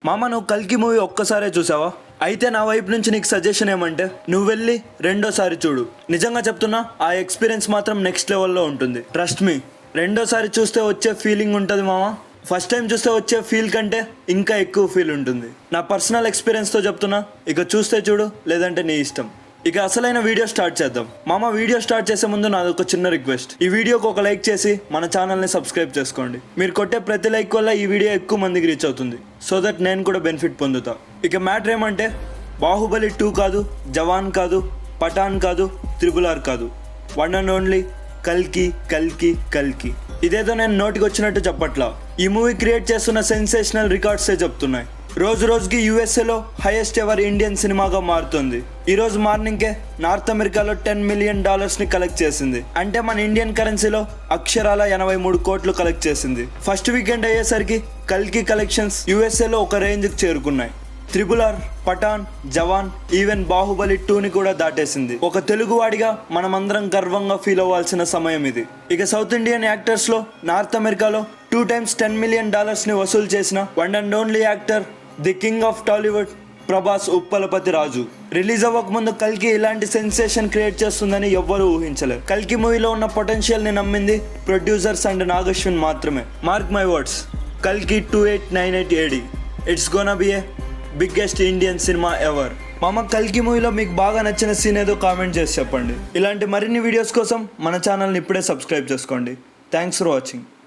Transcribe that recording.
మామ నువ్వు కల్కి మూవీ ఒక్కసారే చూసావా? అయితే నా వైపు నుంచి నీకు సజెషన్ ఏమంటే నువ్వు వెళ్ళి రెండోసారి చూడు. నిజంగా చెప్తున్నా, ఆ ఎక్స్పీరియన్స్ మాత్రం నెక్స్ట్ లెవెల్లో ఉంటుంది. Trust me. రెండోసారి చూస్తే వచ్చే ఫీలింగ్ ఉంటుంది మామ, ఫస్ట్ టైం చూస్తే వచ్చే ఫీల్ కంటే ఇంకా ఎక్కువ ఫీల్ ఉంటుంది. నా పర్సనల్ ఎక్స్పీరియన్స్తో చెప్తున్నా. ఇక చూస్తే చూడు, లేదంటే నీ ఇష్టం. ఇక అసలైన వీడియో స్టార్ట్ చేద్దాం. మామ వీడియో స్టార్ట్ చేసే ముందు నాది ఒక చిన్న రిక్వెస్ట్. ఈ వీడియోకి ఒక లైక్ చేసి మన ఛానల్ని సబ్స్క్రైబ్ చేసుకోండి. మీరు కొట్టే ప్రతి లైక్ వల్ల ఈ వీడియో ఎక్కువ మందికి రీచ్ అవుతుంది, సో దట్ నేను కూడా బెనిఫిట్ పొందుతా. ఇక మ్యాటర్ ఏమంటే, బాహుబలి 2 కాదు, జవాన్ కాదు, పఠాన్ కాదు, RRR కాదు, వన్ అండ్ ఓన్లీ కల్కి కల్కి కల్కి. ఇదేదో నేను నోటికి వచ్చినట్టు చెప్పట్లా. ఈ మూవీ క్రియేట్ చేస్తున్న సెన్సేషనల్ రికార్డ్సే చెప్తున్నాయి. రోజు రోజుకి యూఎస్ఏలో హైయెస్ట్ ఎవర్ ఇండియన్ సినిమాగా మారుతుంది. ఈ రోజు మార్నింగ్కే నార్త్ అమెరికాలో $10 మిలియన్ కలెక్ట్ చేసింది. అంటే మన ఇండియన్ కరెన్సీలో అక్షరాల 83 కోట్లు కలెక్ట్ చేసింది. ఫస్ట్ వీకెండ్ అయ్యేసరికి కల్కి కలెక్షన్స్ యూఎస్ఏలో ఒక రేంజ్కి చేరుకున్నాయి. RRR, పఠాన్, జవాన్, ఈవెన్ బాహుబలి 2ని కూడా దాటేసింది. ఒక తెలుగువాడిగా మనమందరం గర్వంగా ఫీల్ అవ్వాల్సిన సమయం ఇది. ఇక సౌత్ ఇండియన్ యాక్టర్స్లో నార్త్ అమెరికాలో 2 times $10 మిలియన్ వసూలు చేసిన one and only actor, the king of Tollywood, Prabhas Uppalapati Raju. Release అవ్వక ముందు కల్కి ఇలాంటి సెన్సేషన్ క్రియేట్ చేస్తుందని ఎవ్వరూ ఊహించలేరు. కల్కి మూవీలో ఉన్న పొటెన్షియల్ ని నమ్మింది ప్రొడ్యూసర్స్ అండ్ నాగశ్విన్ మాత్రమే. మార్క్ మై వర్డ్స్, కల్కి 2898 AD it's gonna B a biggest Indian cinema ever. మామ కల్కి మూవీలో మీకు బాగా నచ్చిన సీన్ ఏదో కామెంట్ చేసి చెప్పండి. ఇలాంటి మరిన్ని వీడియోస్ కోసం మన ఛానల్ని ఇప్పుడే సబ్స్క్రైబ్ చేసుకోండి. Thanks for watching.